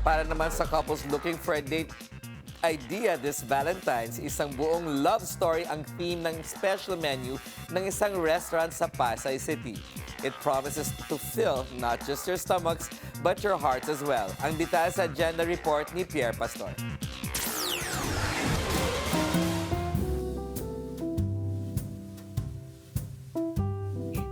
Para naman sa couples looking for a date idea this Valentine's, isang buong love story ang theme ng special menu ng isang restaurant sa Pasay City. It promises to fill not just your stomachs, but your hearts as well. Ang detalye sa agenda report ni Pierre Pastor.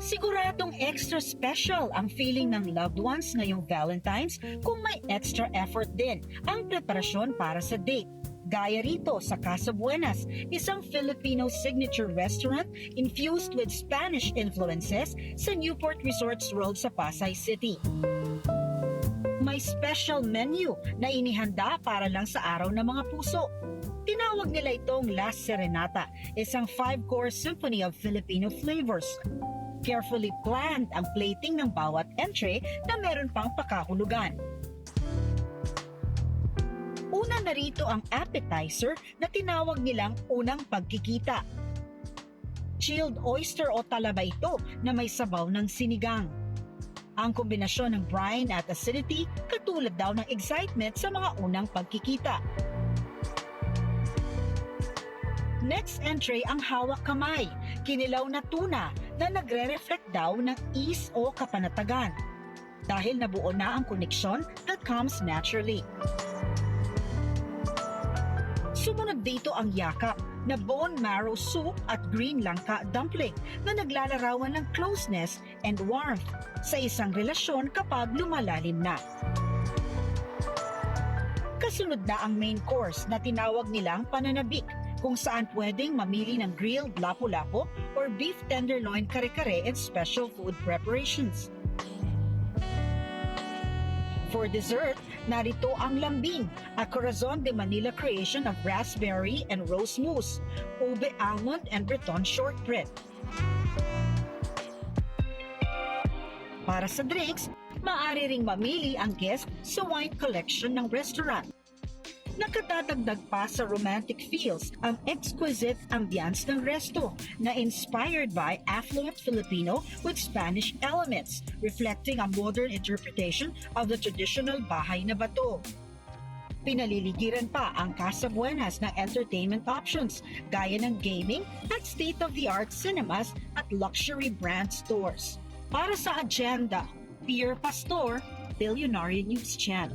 Siguradong extra special ang feeling ng loved ones ngayong Valentine's kung may extra effort din ang preparasyon para sa date. Gaya rito sa Casa Buenas, isang Filipino signature restaurant infused with Spanish influences sa Newport Resorts World sa Pasay City. May special menu na inihanda para lang sa araw ng mga puso. Tinawag nila itong La Serenata, isang 5-course symphony of Filipino flavors. Carefully planned ang plating ng bawat entry na meron pang pakahulugan. Una na rito ang appetizer na tinawag nilang unang pagkikita. Chilled oyster o talaba ito na may sabaw ng sinigang. Ang kombinasyon ng brine at acidity katulad daw ng excitement sa mga unang pagkikita. Next entry ang hawak kamay, kinilaw na tuna na nagre-reflect daw ng ease o kapanatagan dahil nabuo na ang koneksyon that comes naturally. Sumunod dito ang yakap na bone marrow soup at green langka dumpling na naglalarawan ng closeness and warmth sa isang relasyon kapag lumalalim na. Kasunod na ang main course na tinawag nilang pananabik, kung saan pwedeng mamili ng grilled lapu-lapu or beef tenderloin kare-kare and special food preparations. For dessert, narito ang lambing, a Corazon de Manila creation of raspberry and rose mousse, ube almond and Breton shortbread. Para sa drinks, maaari ring mamili ang guest sa wine collection ng restaurant. Nakadadagdag pa sa romantic feels ang exquisite ambience ng resto na inspired by affluent Filipino with Spanish elements, reflecting a modern interpretation of the traditional bahay na bato. Pinaliligiran pa ang Casa Buenas ng entertainment options gaya ng gaming at state-of-the-art cinemas at luxury brand stores. Para sa agenda, Pierre Pastor, Billionaire News Channel.